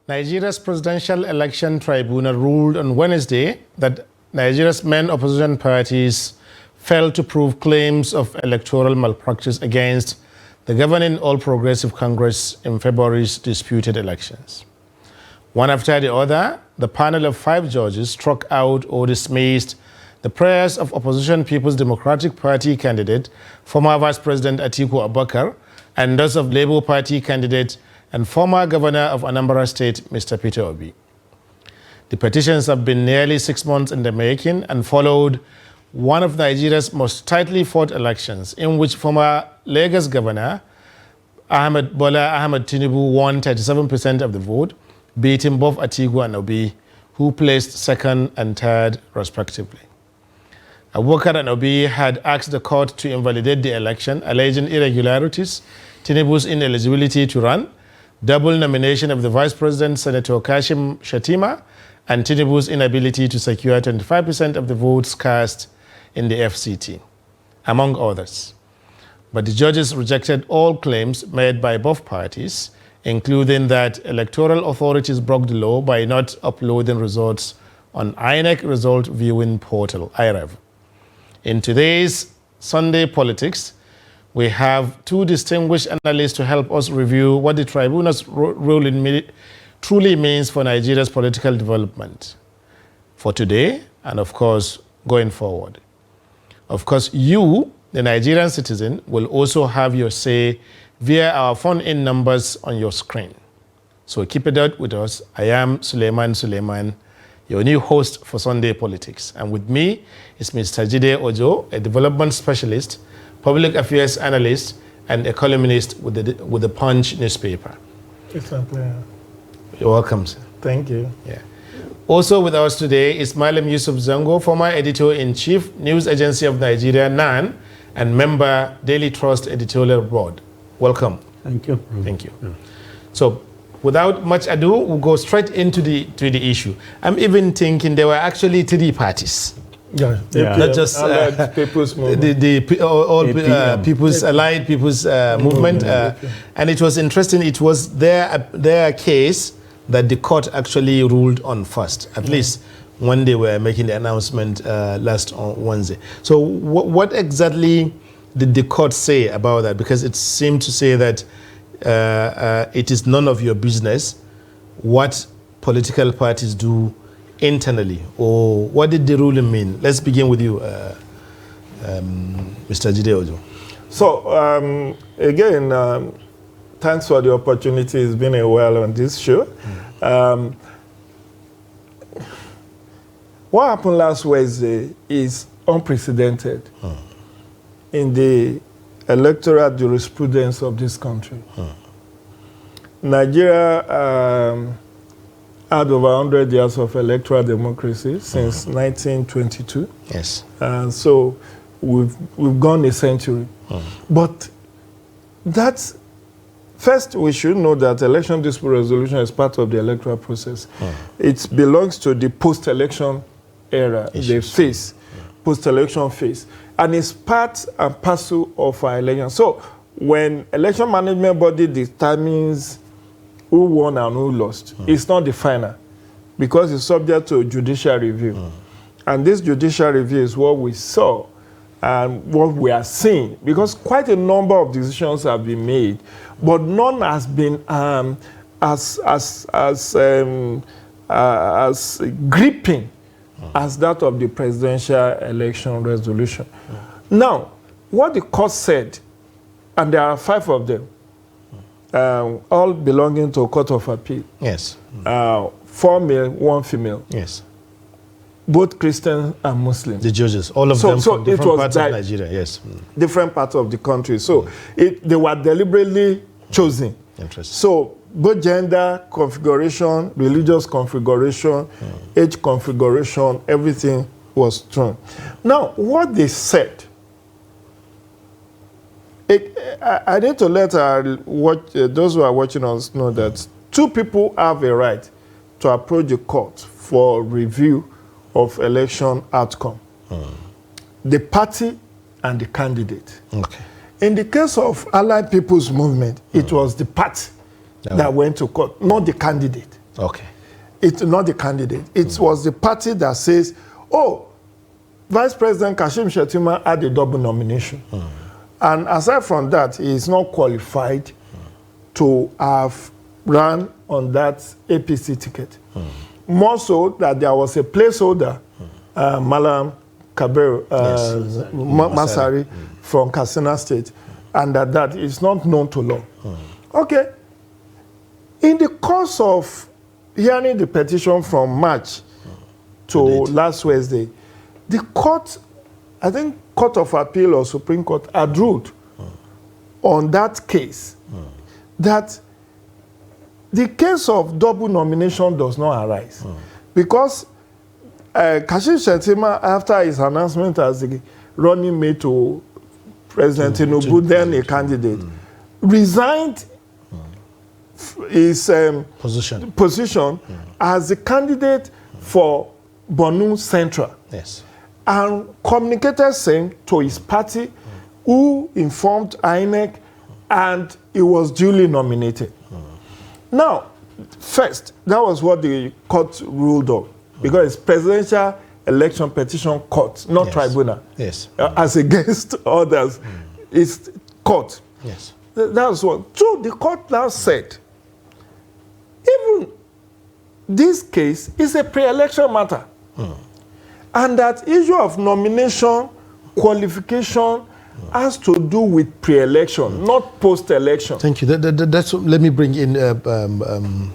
Nigeria's Presidential Election Tribunal ruled on Wednesday that Nigeria's main opposition parties failed to prove claims of electoral malpractice against the governing All Progressive Congress in February's disputed elections. One after the other, the panel of 5 judges struck out or dismissed the prayers of opposition People's Democratic Party candidate, former Vice President Atiku Abubakar, and those of Labour Party candidate and former Governor of Anambra State, Mr. Peter Obi. The petitions have been nearly 6 months in the making and followed one of Nigeria's most tightly fought elections, in which former Lagos Governor Bola Ahmed Tinubu won 37% of the vote, beating both Atiku and Obi, who placed second and third respectively. Abubakar and Obi had asked the court to invalidate the election, alleging irregularities, Tinubu's ineligibility to run, double nomination of the Vice President, Senator Kashim Shettima, and Tinubu's inability to secure 25% of the votes cast in the FCT, among others. But the judges rejected all claims made by both parties, including that electoral authorities broke the law by not uploading results on INEC Result Viewing Portal, IREV. In today's Sunday Politics, we have 2 distinguished analysts to help us review what the tribunal's ruling truly means for Nigeria's political development for today and, of course, going forward. Of course, you, the Nigerian citizen, will also have your say via our phone-in numbers on your screen. So keep it out with us. I am Suleiman, your new host for Sunday Politics. And with me is Mr. Jide Ojo, a development specialist, public affairs analyst, and a columnist with the Punch newspaper. It's a pleasure. You're welcome, sir. Thank you. Yeah. Also with us today is Malam Yusuf Zango, former editor-in-chief, News Agency of Nigeria, NAN, and member, Daily Trust Editorial Board. Welcome. Thank you. Thank you. Yeah. So, without much ado, we'll go straight into the issue. I'm even thinking there were actually 3 parties. Yeah. Not just People's Movement. People's Allied People's Movement. And it was interesting, it was their case that the court actually ruled on first, at least when they were making the announcement last on Wednesday. So what exactly did the court say about that? Because it seemed to say that it is none of your business what political parties do internally, or what did the ruling mean? Let's begin with you, Mr. Jide Ojo. So, again, thanks for the opportunity. It's been a while on this show. What happened last Wednesday is unprecedented in the electoral jurisprudence of this country. Nigeria had over 100 years of electoral democracy since 1922. Yes. So we've gone a century. But that's, first we should know that election dispute resolution is part of the electoral process. It belongs to the post-election era, the phase, post-election phase. And it's part and parcel of our election. So when election management body determines who won and who lost, it's not the final, because it's subject to judicial review. And this judicial review is what we saw and what we are seeing, because quite a number of decisions have been made, but none has been as gripping as that of the presidential election resolution. Now, what the court said, and there are 5 of them, all belonging to a court of appeal. Yes. 4 male, 1 female. Yes. Both Christian and Muslim. The judges, all of them from different parts of Nigeria, yes. Different parts of the country. So they were deliberately chosen. Interesting. So both gender configuration, religious configuration, age configuration, everything was thrown. Now, what they said, I need to let those who are watching us know that 2 people have a right to approach the court for review of election outcome. The party and the candidate. Okay. In the case of Allied People's Movement, it was the party that went to court, not the candidate. Okay. It's not the candidate. It was the party that says, oh, Vice President Kashim Shettima had a double nomination. And aside from that, he is not qualified to have run on that APC ticket. More so that there was a placeholder, Malam Kabir Masari from Katsina State, and that is not known to law. Okay. In the course of hearing the petition from March to last Wednesday, the court, I think Court of Appeal or Supreme Court, had ruled on that case that the case of double nomination does not arise because Kashim Shettima, after his announcement as the running mate to President Tinubu, then a candidate, resigned his position as a candidate for Borno Central. Yes. And communicated same to his party, who informed INEC, and he was duly nominated. Now, first, that was what the court ruled on, because it's Presidential Election Petition Court, not tribunal. Yes. As against others, it's court. Yes. That's one. So the court now said, even this case is a pre-election matter. And that issue of nomination, qualification, has to do with pre-election, not post-election. Thank you. That's let me bring in Marlon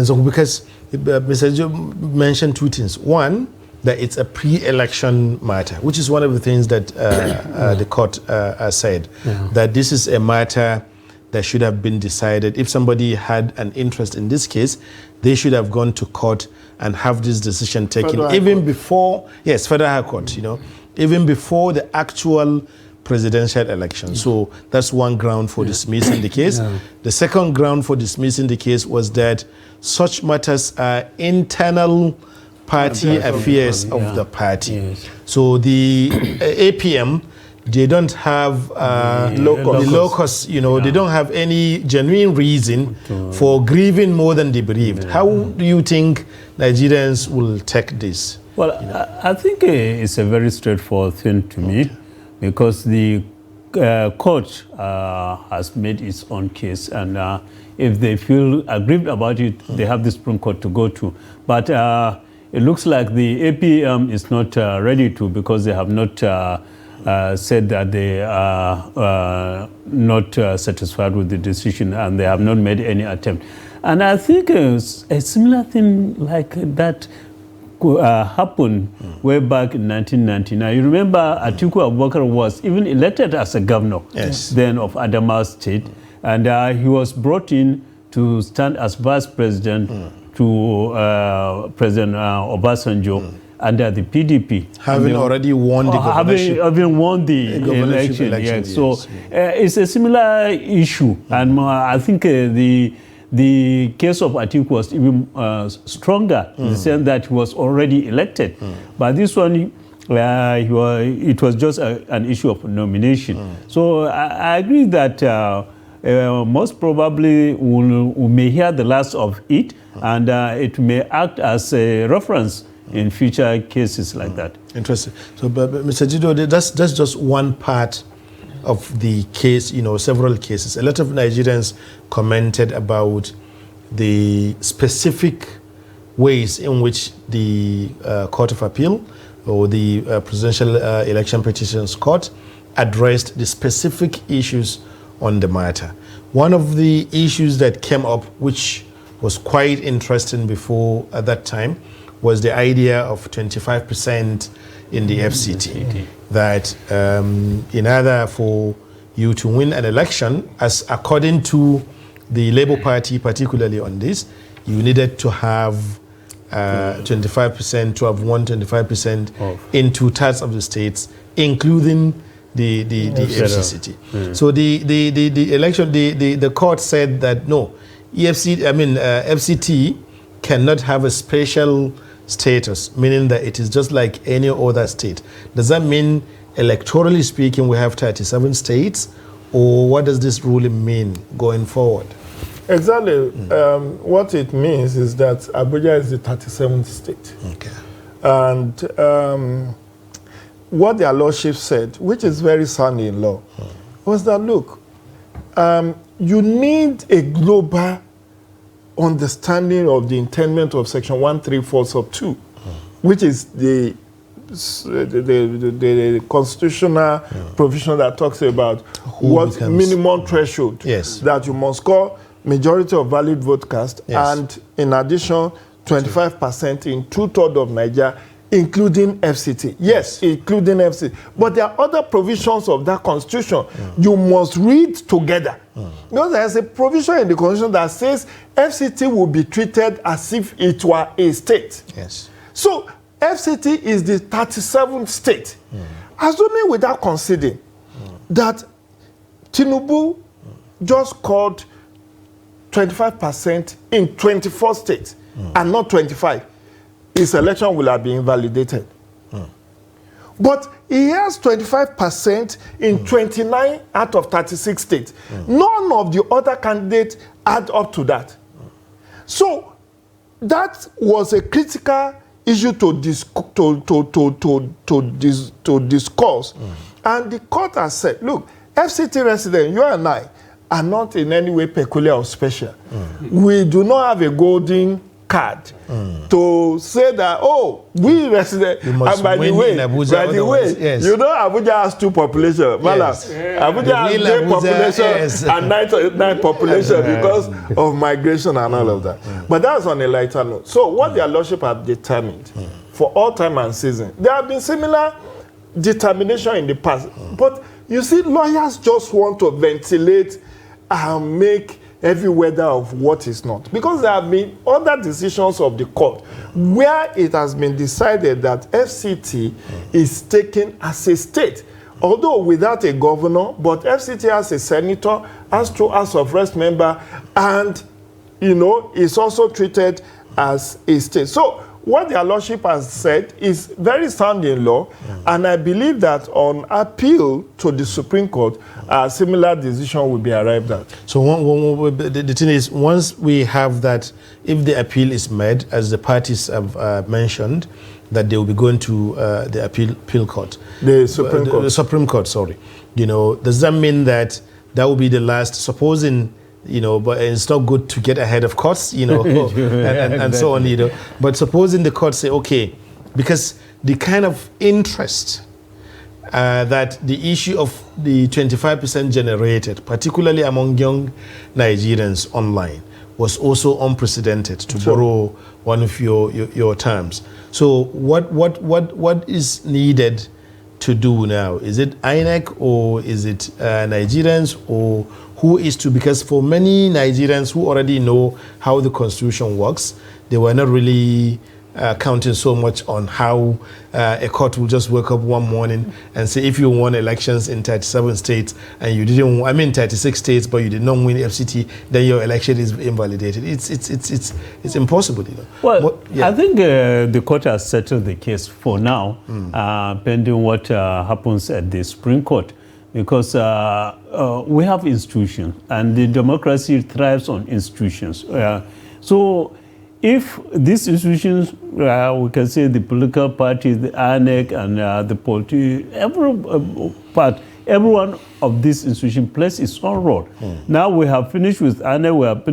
Zongo, because Mr. Joe mentioned two things. One, that it's a pre-election matter, which is one of the things that the court said, that this is a matter that should have been decided. If somebody had an interest in this case, they should have gone to court and have this decision taken even before, Federal High Court, even before the actual presidential election. So that's one ground for dismissing the case. The second ground for dismissing the case was that such matters are internal party affairs of the party. So the APM, they don't have the locus, they don't have any genuine reason for grieving more than the bereaved. How do you think Nigerians will take this? Well, I think it's a very straightforward thing to me, because the court has made its own case, and if they feel aggrieved about it, they have the Supreme Court to go to. But it looks like the APM is not ready to, because they have not said that they are not satisfied with the decision, and they have not made any attempt. And I think a similar thing like that happened way back in 1999. You remember Atiku Abubakar was even elected as a governor then of Adamawa State, and he was brought in to stand as vice president to President Obasanjo under the PDP. Having already won the governorship. Having won the election. Yes. So it's a similar issue. And I think the case of Atiku was even stronger in the sense that he was already elected. But this one, it was just an issue of nomination. So I agree that most probably we may hear the last of it, and it may act as a reference in future cases like that. Interesting. So, but Mr. Jido, that's just one part of the case, several cases. A lot of Nigerians commented about the specific ways in which the Court of Appeal or the Presidential Election Petitions Court addressed the specific issues on the matter. One of the issues that came up, which was quite interesting before at that time, was the idea of 25% in the FCT. That in order for you to win an election, as according to the Labour Party, particularly on this, you needed to have 25%, to have won 25% in 2/3 of the states, including the FCT. So the election, the court said that no, FCT cannot have a special status, meaning that it is just like any other state. Does that mean, electorally speaking, we have 37 states, or what does this ruling mean going forward? Exactly. What it means is that Abuja is the 37th state. Okay. And what their lordship said, which is very sound in law, was that, look, you need a global understanding of the intendment of Section 134 sub 2, which is the constitutional provision that talks about what minimum threshold that you must score majority of valid vote cast, and in addition 25% in 2/3 of Nigeria, including FCT. Yes, including FCT. But there are other provisions of that constitution you must read together. Because there's a provision in the constitution that says FCT will be treated as if it were a state. Yes. So FCT is the 37th state. Assuming without considering that Tinubu just called 25% in 24 states and not 25, his election will have been invalidated. But he has 25% in 29 out of 36 states. None of the other candidates add up to that. So that was a critical issue to discuss. And the court has said, look, FCT residents, you and I, are not in any way peculiar or special. We do not have a golden card to say that, oh, we residents, and by the way, you know Abuja has 2 populations. Yes. Abuja has 8 population and 9 population because of migration and all of that. But that's on a lighter note. So what their lordship have determined for all time and season, there have been similar determination in the past. But you see, lawyers just want to ventilate and make every weather of what is not. Because there have been other decisions of the court where it has been decided that FCT is taken as a state, although without a governor, but FCT has a senator, has 2 House of Reps member, and, you know, is also treated as a state. So what their lordship has said is very sound in law, and I believe that on appeal to the Supreme Court, a similar decision will be arrived at. So the thing is, once we have that, if the appeal is made, as the parties have mentioned, that they will be going to the appeal court. The Supreme Court. The Supreme Court, sorry. You know, does that mean that that will be the last, supposing, you know, but it's not good to get ahead of courts, you know, and so on, you know. But supposing the court say, okay, because the kind of interest that the issue of the 25% generated, particularly among young Nigerians online, was also unprecedented, to borrow one of your terms. So what is needed to do now? Is it INEC or is it Nigerians, or who is to? Because for many Nigerians who already know how the constitution works, they were not really counting so much on how a court will just wake up one morning and say, if you won elections in 37 states and you didn't, 36 states, but you did not win FCT, then your election is invalidated. It's impossible, you know. Well, I think the court has settled the case for now, pending what happens at the Supreme Court. Because we have institutions, and the democracy thrives on institutions. So if these institutions, we can say the political parties, the INEC, and the every one of these institutions plays its own role. Now we have finished with INEC, we have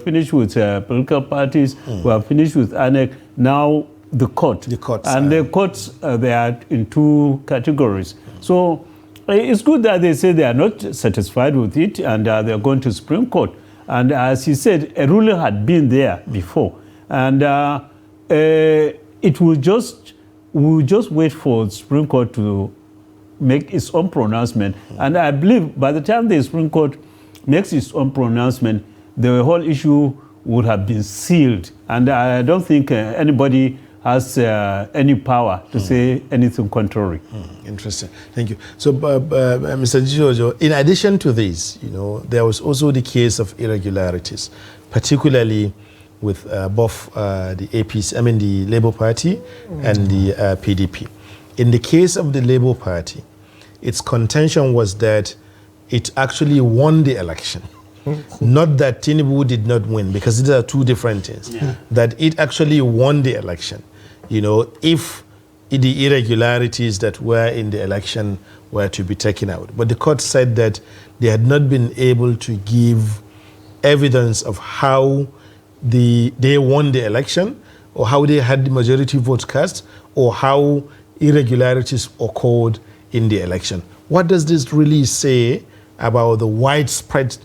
finished with political parties, we have finished with INEC, now the court. The courts. And the courts, they are in 2 categories. So it's good that they say they are not satisfied with it and they are going to Supreme Court. And as he said, a ruling had been there before. And we'll just wait for the Supreme Court to make its own pronouncement. And I believe by the time the Supreme Court makes its own pronouncement, the whole issue would have been sealed. And I don't think anybody has any power to say anything contrary. Interesting. Thank you. So, Mr. Giorgio, in addition to this, you know, there was also the case of irregularities, particularly with both the APC, the Labour Party and the PDP. In the case of the Labour Party, its contention was that it actually won the election. Not that Tinubu did not win, because these are two different things. Yeah. That it actually won the election. You know, if the irregularities that were in the election were to be taken out. But the court said that they had not been able to give evidence of how they won the election, or how they had the majority votes cast, or how irregularities occurred in the election. What does this really say about the widespread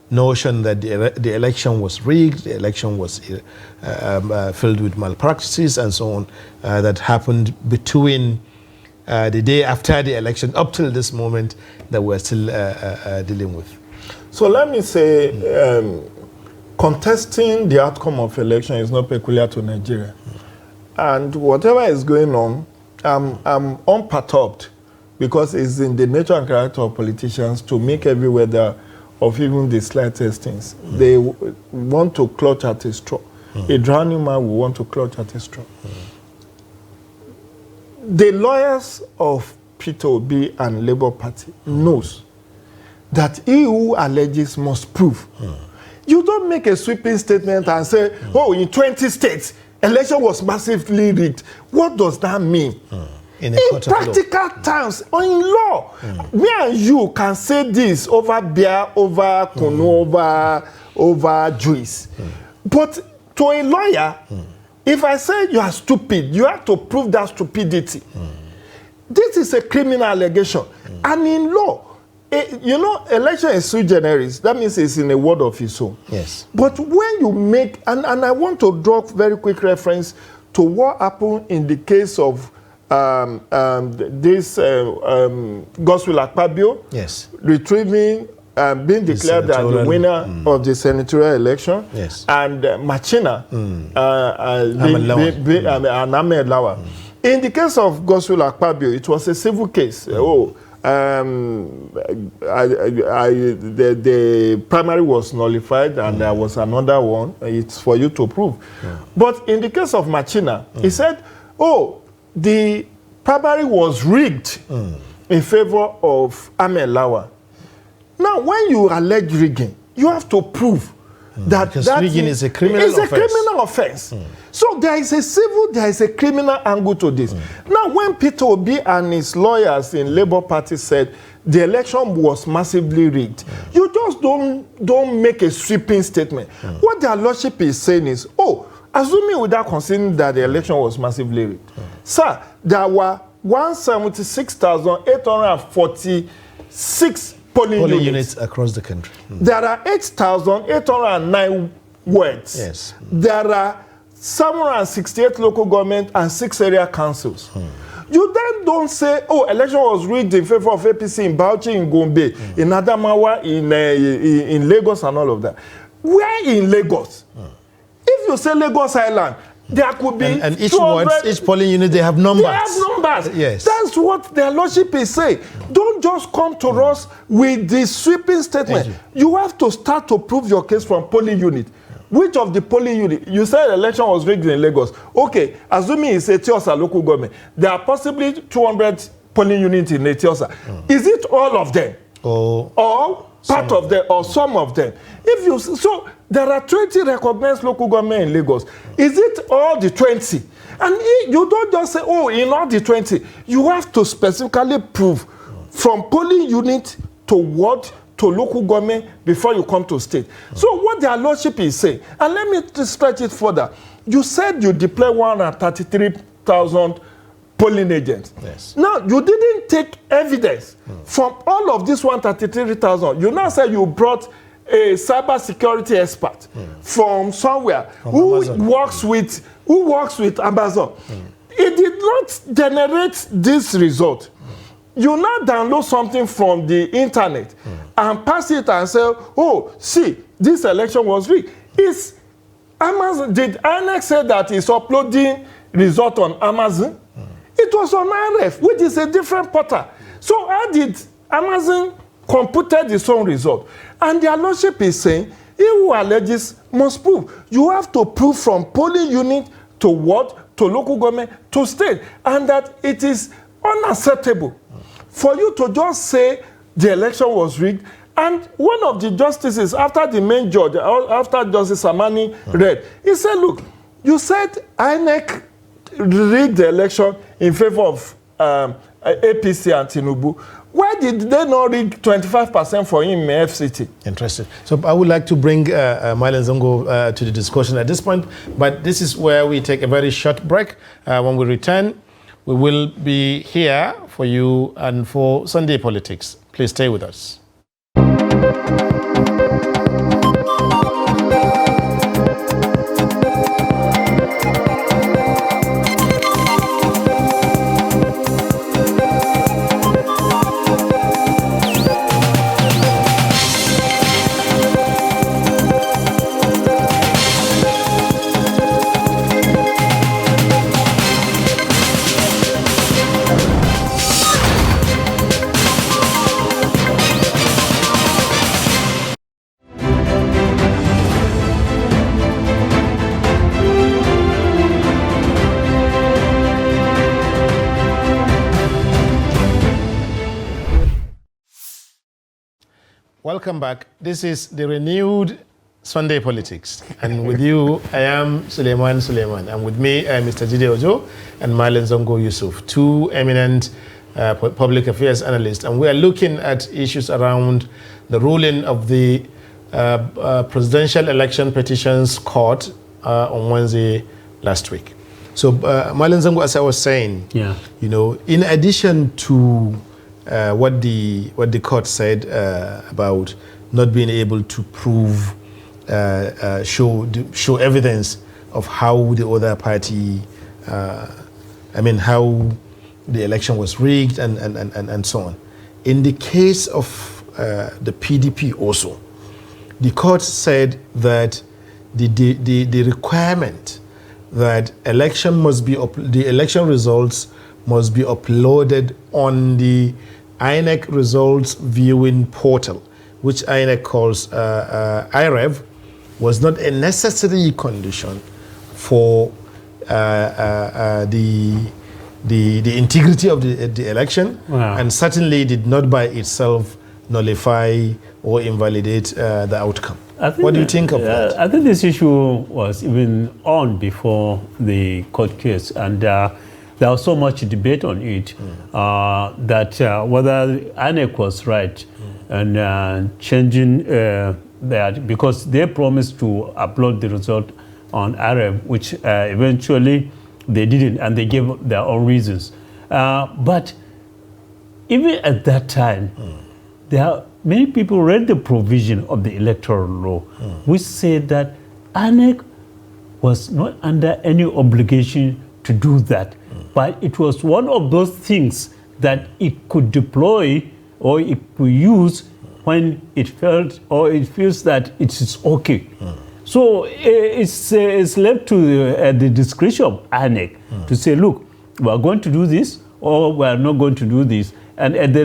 notion that the election was rigged, the election was filled with malpractices and so on, that happened between the day after the election up till this moment that we're still dealing with? So let me say, contesting the outcome of election is not peculiar to Nigeria. And whatever is going on, I'm unperturbed, because it's in the nature and character of politicians to make every weather of even the slightest things. They want to clutch at a straw. A drowning man will want to clutch at a straw. The lawyers of Peter Obi and Labour Party knows that he who alleges must prove. You don't make a sweeping statement and say, oh, in 20 states, election was massively rigged. What does that mean? In practical terms, or in law, me and you can say this over beer, over kunu, over juice. But to a lawyer, if I say you are stupid, you have to prove that stupidity. This is a criminal allegation. And in law, you know, election is sui generis. That means it's in a word of its own. Yes. But when you make, and I want to draw very quick reference to what happened in the case of this Godswill Akpabio, yes, retrieving, being declared as the winner of the senatorial election, yes, and Machina, and Ahmed Lawa. In the case of Godswill Akpabio, it was a civil case. The primary was nullified, and there was another one. It's for you to prove. But in the case of Machina, he said, oh, the primary was rigged in favor of Ahmed Lawa. Now, when you allege rigging, you have to prove that rigging is a criminal offense. It's a criminal offense. So there is a civil, there is a criminal angle to this. Now, when Peter Obi and his lawyers in Labour Party said the election was massively rigged, you just don't make a sweeping statement. What their lordship is saying is, oh, assuming without considering that the election was massively rigged, sir, there were 176,846 polling units across the country. There are 8,809 words. Yes. There are 768 local government and 6 area councils. You then don't say, oh, election was rigged in favor of APC in Bauchi, in Gombe, in Adamawa, in Lagos and all of that. Where in Lagos? If you say Lagos Island, there could be and each word, each polling unit, they have numbers. They have numbers. Yes. That's what their lordship is saying. Don't just come to us with this sweeping statement. You have to start to prove your case from polling unit. Which of the polling unit? You said election was rigged in Lagos. Okay, assuming it's Etiosa local government, there are possibly 200 polling units in Etiosa. Is it all of them? Or part of them, or some of them? If you so, there are 20 recognized local government in Lagos. Is it all the 20? And you don't just say, oh, in all the 20. You have to specifically prove from polling unit to ward to local government before you come to state. So what their lordship is saying, and let me stretch it further. You said you deploy 133,000 polling agents. Yes. Now, you didn't take evidence from all of this 133,000. You now say you brought a cyber security expert from somewhere who works with Amazon. It did not generate this result. You now download something from the internet and pass it and say, oh, see, this election was rigged. Is Amazon, did INEC say that it's uploading result on Amazon? It was on RF, which is a different portal. So how did Amazon computed its own result? And their lordship is saying, he who alleges must prove. You have to prove from polling unit to ward, to local government, to state, and that it is unacceptable for you to just say the election was rigged And one of the justices, after the main judge, after Justice Samani read, he said, look, you said INEC rigged the election in favor of APC and Tinubu. Why did they not rig 25% for him in FCT? Interesting. So I would like to bring Mylan Zongo to the discussion at this point, but this is where we take a very short break. When we return, we will be here for you and for Sunday Politics. Please stay with us. Welcome back. This is the renewed Sunday Politics. And with you, I am Suleiman. And with me, Mr. Jide Ojo and Mylan Zongo Yusuf, two eminent public affairs analysts. And we are looking at issues around the ruling of the Presidential Election Petitions Court on Wednesday last week. So, Mylan Zongo, as I was saying, you know, in addition to what the court said about not being able to prove, show evidence of how the other party, how the election was rigged and so on. In the case of the PDP also, the court said that the requirement that the election results must be uploaded on the INEC results viewing portal, which INEC calls IREV, was not a necessary condition for the integrity of the election, and certainly did not by itself nullify or invalidate the outcome. What do you think of that? I think this issue was even on before the court case, and there was so much debate on it that whether INEC was right and changing that, because they promised to upload the result on Arab, which eventually they didn't, and they gave their own reasons. But even at that time, many people read the provision of the electoral law, which said that INEC was not under any obligation to do that. But it was one of those things that it could deploy or it could use when it felt or it feels that it is okay. So it's left to the discretion of INEC to say, look, we are going to do this or we are not going to do this. And at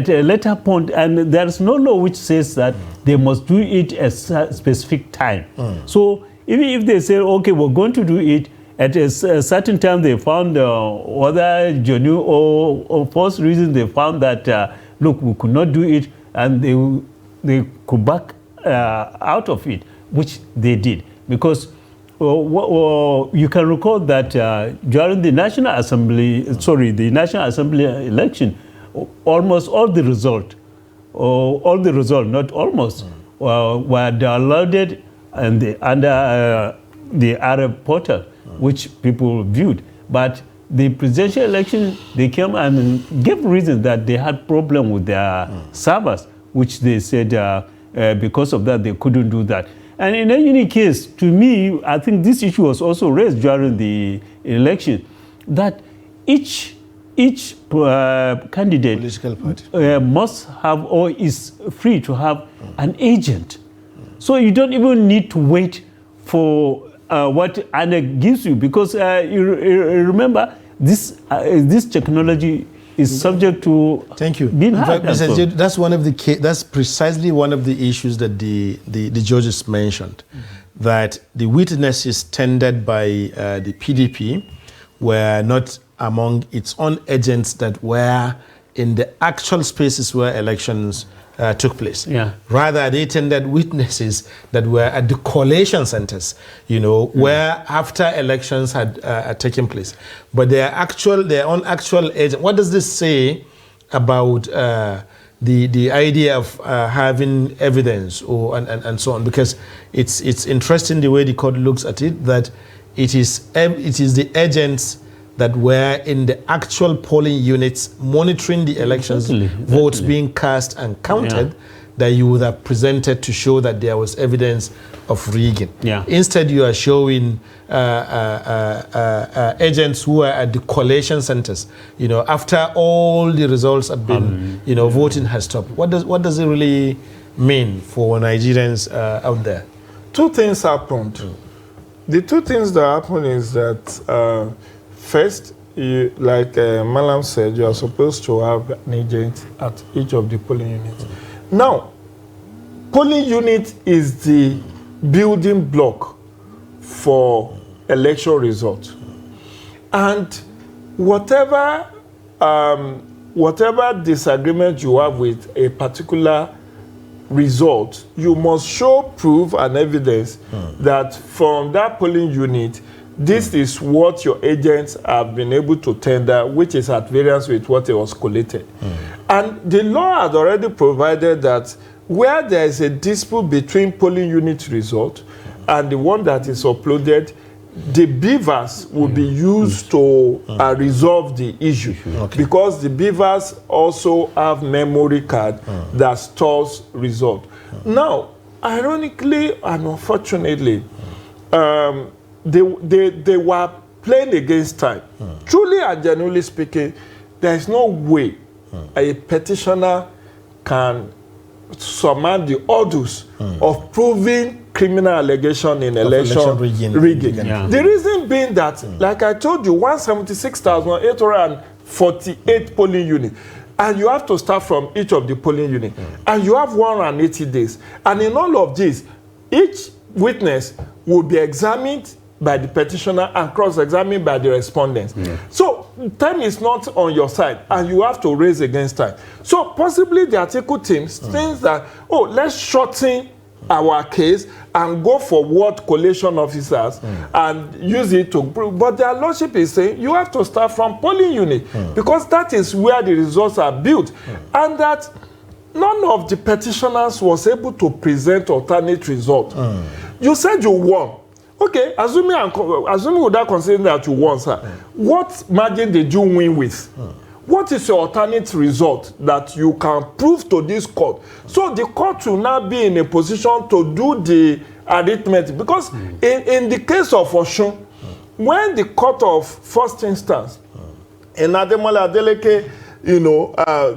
a later point, and there's no law which says that they must do it at a specific time. So even if they say, okay, we're going to do it, at a certain time they found whether genuine or false reason, they found that, look, we could not do it, and they could back out of it, which they did. Because you can recall that during the National Assembly election, almost all the result, not almost, were downloaded and under the Arab portal, which people viewed. But the presidential election, they came and gave reasons that they had problem with their servers, which they said because of that they couldn't do that. And in any case, to me, I think this issue was also raised during the election, that each candidate political party must have or is free to have an agent. So you don't even need to wait for what INEC gives you, because you remember this technology is subject to being hacked. That's one of the that's precisely one of the issues that the judges mentioned, that the witnesses tendered by the PDP were not among its own agents that were in the actual spaces where elections took place. Yeah. Rather, they tendered witnesses that were at the collation centers, where after elections had taken place. But their own actual agent. What does this say about the idea of having evidence and so on? Because it's interesting the way the court looks at it, that it is the agents that were in the actual polling units monitoring the elections, votes being cast and counted, that you would have presented to show that there was evidence of rigging. Yeah. Instead, you are showing agents who are at the collation centers, after all the results have been, voting has stopped. What does it really mean for Nigerians out there? Two things happened. The two things that happened is that first, like Malam said, you are supposed to have an agent at each of the polling units. Now, polling unit is the building block for election results. And whatever disagreement you have with a particular result, you must show proof and evidence that from that polling unit, this is what your agents have been able to tender, which is at variance with what was collated. And the law had already provided that where there is a dispute between polling unit result and the one that is uploaded, the beavers will be used to resolve the issue. Because the beavers also have memory card that stores result. Now, ironically and unfortunately, they were playing against time. Truly and genuinely speaking, there is no way a petitioner can surmount the odds of proving criminal allegation in election rigging. Yeah. The reason being that, like I told you, 176,848 polling units, and you have to start from each of the polling units, and you have 180 days. And in all of this, each witness will be examined by the petitioner and cross-examined by the respondents. So time is not on your side, and you have to raise against time. So possibly the article teams thinks that, let's shorten our case and go for what collation officers and use it to prove. But their lordship is saying you have to start from polling unit because that is where the results are built, and that none of the petitioners was able to present alternate result. You said you won. Okay, assuming without considering that you won, sir, what margin did you win with? What is your alternate result that you can prove to this court? So the court will now be in a position to do the arithmetic. Because in the case of Oshun, when the court of first instance, in Ademola Adeleke,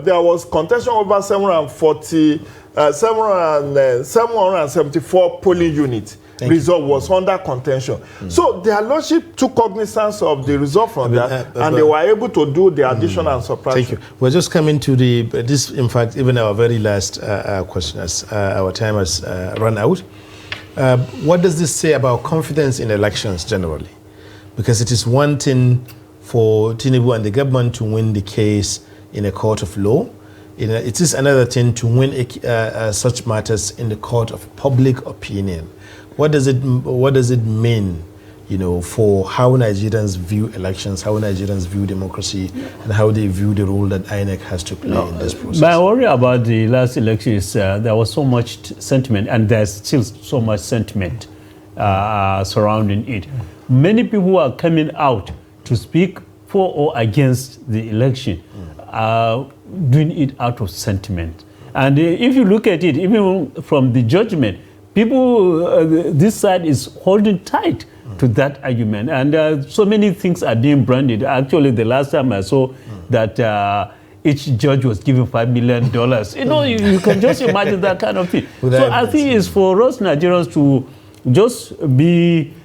there was contention over 774 polling units. Result was under contention. So their lordship took cognizance of the result from that, and they were able to do the addition and subtraction. Thank you. We're just coming to this, in fact, even our very last question, as our time has run out. What does this say about confidence in elections generally? Because it is one thing for Tinubu and the government to win the case in a court of law. It is another thing to win such matters in the court of public opinion. What does it mean, for how Nigerians view elections, how Nigerians view democracy, and how they view the role that INEC has to play in this process? My worry about the last election is there was so much sentiment, and there's still so much sentiment surrounding it. Many people are coming out to speak for or against the election, doing it out of sentiment. And if you look at it, even from the judgment, people, this side is holding tight to that argument. And so many things are being branded. Actually, the last time I saw that each judge was given $5 million. You can just imagine that kind of thing. So I think it's for us Nigerians to just be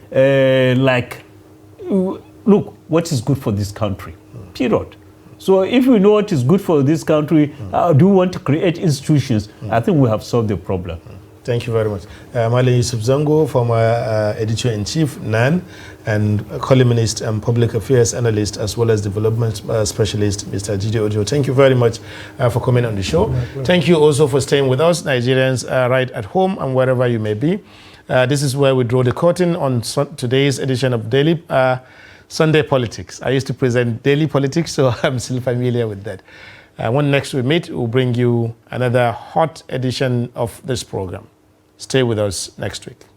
look, what is good for this country, period. So if we know what is good for this country, do we want to create institutions? I think we have solved the problem. Thank you very much. Malam Yusuf Zango, former editor-in-chief, NAN, and columnist and public affairs analyst, as well as development specialist, Mr. Jide Ojo. Thank you very much for coming on the show. Thank you also for staying with us, Nigerians, right at home and wherever you may be. This is where we draw the curtain on today's edition of Daily Sunday Politics. I used to present Daily Politics, so I'm still familiar with that. When next we meet, we'll bring you another hot edition of this program. Stay with us next week.